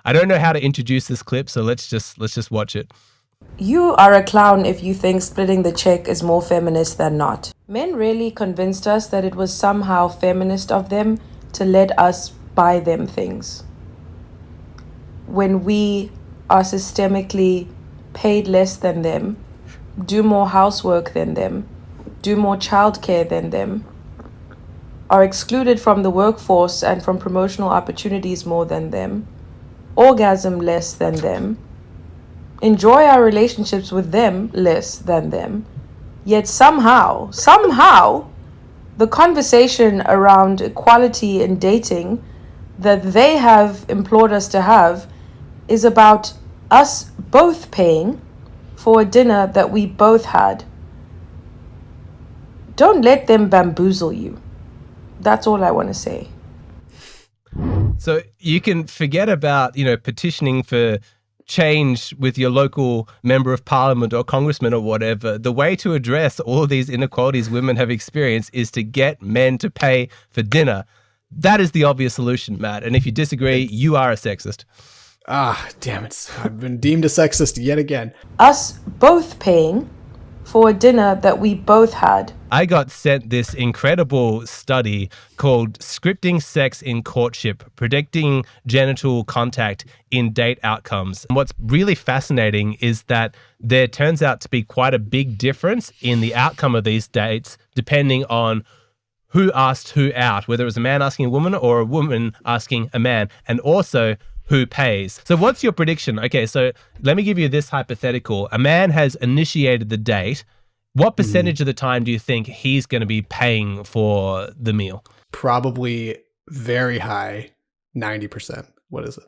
I don't know how to introduce this clip, so let's just watch it. You are a clown if you think splitting the check is more feminist than not. Men really convinced us that it was somehow feminist of them to let us buy them things, when we are systemically paid less than them, do more housework than them, do more childcare than them, are excluded from the workforce and from promotional opportunities more than them, orgasm less than them, enjoy our relationships with them less than them. Yet somehow, the conversation around equality in dating that they have implored us to have is about us both paying for a dinner that we both had. Don't let them bamboozle you. That's all I want to say. So you can forget about, petitioning for change with your local member of parliament or congressman or whatever. The way to address all of these inequalities women have experienced is to get men to pay for dinner. That is the obvious solution, Matt. And if you disagree, you are a sexist. Ah, damn it. I've been deemed a sexist yet again. Us both paying for a dinner that we both had. I got sent this incredible study called Scripting Sex in Courtship, Predicting Genital Contact in Date Outcomes. And what's really fascinating is that there turns out to be quite a big difference in the outcome of these dates depending on who asked who out, whether it was a man asking a woman or a woman asking a man, and also who pays. So what's your prediction? Okay, so let me give you this hypothetical. A man has initiated the date. What percentage of the time do you think he's going to be paying for the meal? Probably very high, 90%. What is it?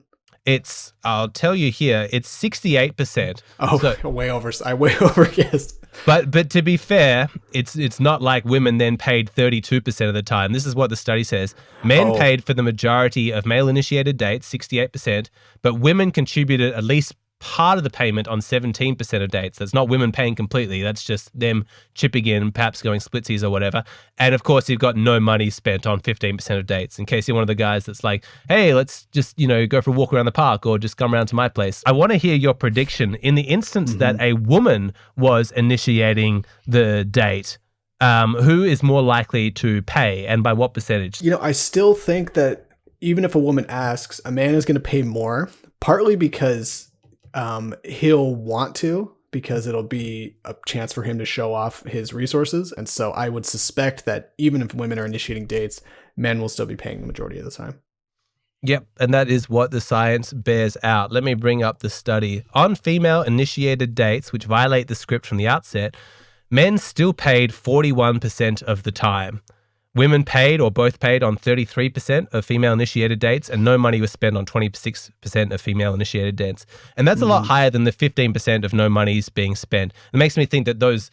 I'll tell you here, it's 68%. Oh, so, I way over guessed. But to be fair, it's not like women then paid 32% of the time. This is what the study says. Men paid for the majority of male-initiated dates, 68%, but women contributed at least part of the payment on 17% of dates. That's not women paying completely. That's just them chipping in, perhaps going splitsies or whatever. And of course, you've got no money spent on 15% of dates, in case you're one of the guys that's like, hey, let's just, go for a walk around the park or just come around to my place. I want to hear your prediction in the instance that a woman was initiating the date. Who is more likely to pay and by what percentage? I still think that even if a woman asks, a man is going to pay more, partly because he'll want to, because it'll be a chance for him to show off his resources. And so I would suspect that even if women are initiating dates, men will still be paying the majority of the time. Yep, and that is what the science bears out. Let me bring up the study. On female-initiated dates, which violate the script from the outset, men still paid 41% of the time. Women paid or both paid on 33% of female-initiated dates, and no money was spent on 26% of female-initiated dates. And that's a lot higher than the 15% of no money's being spent. It makes me think that those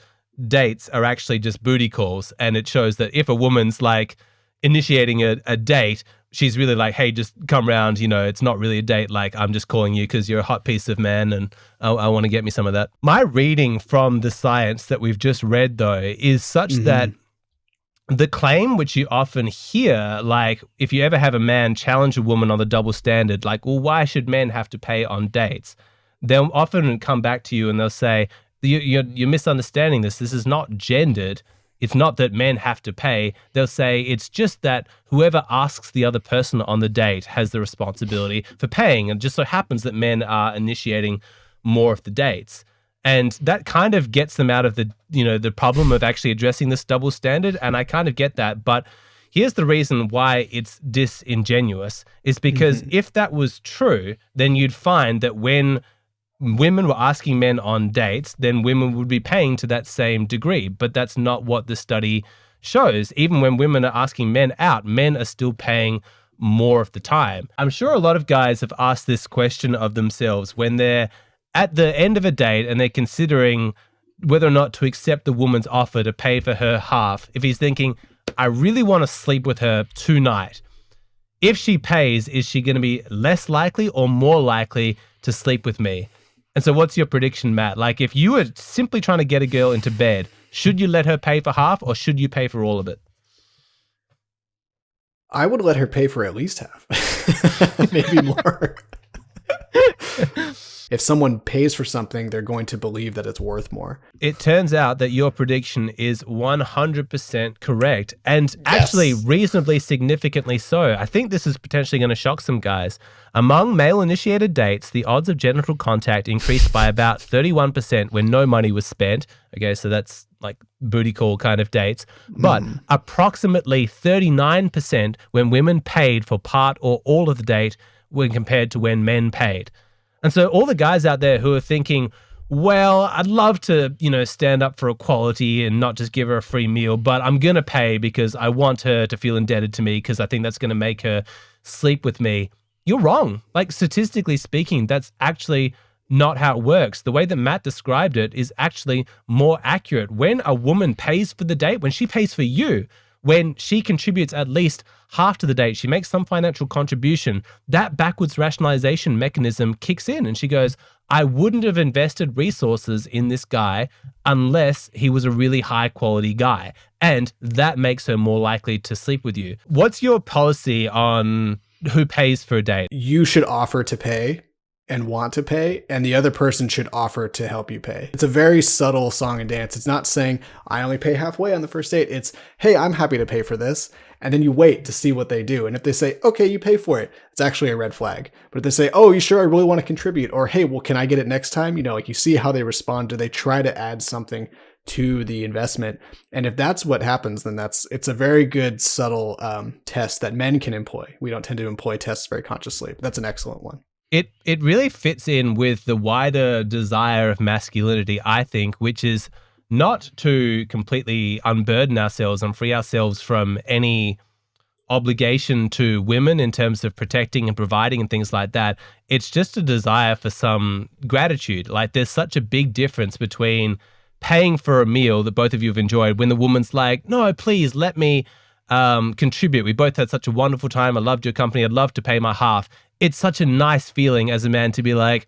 dates are actually just booty calls, and it shows that if a woman's like initiating a date, she's really like, hey, just come round, it's not really a date, like I'm just calling you because you're a hot piece of man and I want to get me some of that. My reading from the science that we've just read, though, is such that the claim which you often hear, like if you ever have a man challenge a woman on the double standard, like, well, why should men have to pay on dates? They'll often come back to you and they'll say, you're misunderstanding this. This is not gendered. It's not that men have to pay. They'll say it's just that whoever asks the other person on the date has the responsibility for paying. And it just so happens that men are initiating more of the dates. And that kind of gets them out of the problem of actually addressing this double standard. And I kind of get that. But here's the reason why it's disingenuous is because if that was true, then you'd find that when women were asking men on dates, then women would be paying to that same degree. But that's not what the study shows. Even when women are asking men out, men are still paying more of the time. I'm sure a lot of guys have asked this question of themselves when they're at the end of a date and they're considering whether or not to accept the woman's offer to pay for her half. If he's thinking, I really want to sleep with her tonight. If she pays, is she going to be less likely or more likely to sleep with me? And so what's your prediction, Matt? Like if you were simply trying to get a girl into bed, should you let her pay for half or should you pay for all of it? I would let her pay for at least half, maybe more. if someone pays for something, they're going to believe that it's worth more. It turns out that your prediction is 100% correct, and actually reasonably significantly so. I think this is potentially going to shock some guys. Among male-initiated dates, the odds of genital contact increased by about 31% when no money was spent. Okay, so that's like booty call kind of dates. But approximately 39% when women paid for part or all of the date when compared to when men paid. And so all the guys out there who are thinking, well, I'd love to, stand up for equality and not just give her a free meal, but I'm going to pay because I want her to feel indebted to me because I think that's going to make her sleep with me. You're wrong. Like, statistically speaking, that's actually not how it works. The way that Matt described it is actually more accurate. When a woman pays for the date, when she pays for you, when she contributes at least half to the date, she makes some financial contribution, that backwards rationalization mechanism kicks in and she goes, I wouldn't have invested resources in this guy unless he was a really high quality guy. And that makes her more likely to sleep with you. What's your policy on who pays for a date? You should offer to pay and want to pay, and the other person should offer to help you pay. It's a very subtle song and dance. It's not saying, I only pay halfway on the first date. It's, hey, I'm happy to pay for this. And then you wait to see what they do. And if they say, okay, you pay for it, it's actually a red flag. But if they say, oh, you sure? I really want to contribute. Or, hey, well, can I get it next time? You see how they respond. Do they try to add something to the investment? And if that's what happens, then it's a very good subtle test that men can employ. We don't tend to employ tests very consciously, but that's an excellent one. It really fits in with the wider desire of masculinity, I think, which is not to completely unburden ourselves and free ourselves from any obligation to women in terms of protecting and providing and things like that. It's just a desire for some gratitude. Like, there's such a big difference between paying for a meal that both of you have enjoyed when the woman's like, no, please let me contribute. We both had such a wonderful time. I loved your company. I'd love to pay my half. It's such a nice feeling as a man to be like,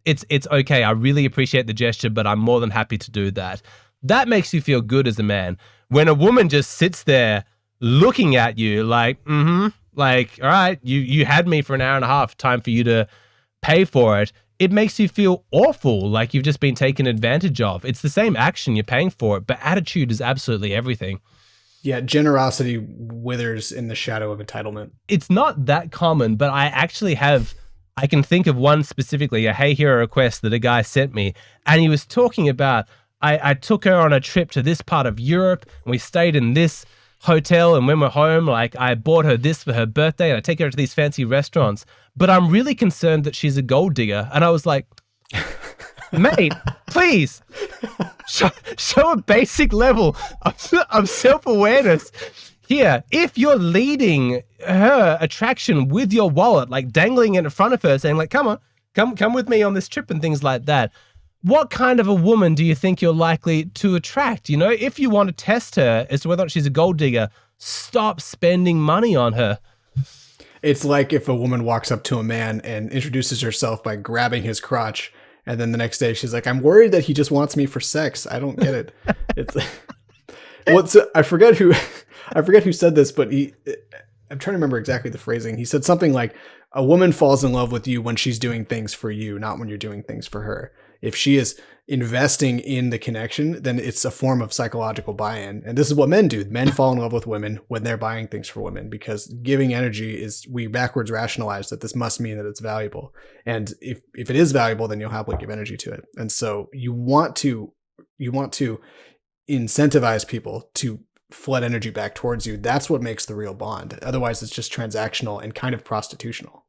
it's okay. I really appreciate the gesture, but I'm more than happy to do that. That makes you feel good as a man. When a woman just sits there looking at you like, like, all right, you had me for an hour and a half, time for you to pay for it. It makes you feel awful, like you've just been taken advantage of. It's the same action, you're paying for it, but attitude is absolutely everything. Yeah, generosity withers in the shadow of entitlement. It's not that common, but I can think of one specifically, a Hey Hero request that a guy sent me, and he was talking about, I took her on a trip to this part of Europe, and we stayed in this hotel, and when we're home, like, I bought her this for her birthday, and I take her to these fancy restaurants, but I'm really concerned that she's a gold digger. And I was like, mate, please, show a basic level of self-awareness here. If you're leading her attraction with your wallet, like dangling it in front of her, saying like, come on, come with me on this trip and things like that, what kind of a woman do you think you're likely to attract? If you want to test her as to whether or not she's a gold digger, stop spending money on her. It's like if a woman walks up to a man and introduces herself by grabbing his crotch, and then the next day she's like, I'm worried that he just wants me for sex. I don't get it. It's I forget who said this, but I'm trying to remember exactly the phrasing. He said something like, a woman falls in love with you when she's doing things for you, not when you're doing things for her. If she is investing in the connection, then it's a form of psychological buy-in. And this is what men do. Men fall in love with women when they're buying things for women, because giving energy is, we backwards rationalize that this must mean that it's valuable. And if it is valuable, then you'll happily give energy to it. And so you want to incentivize people to flood energy back towards you. That's what makes the real bond. Otherwise, it's just transactional and kind of prostitutional.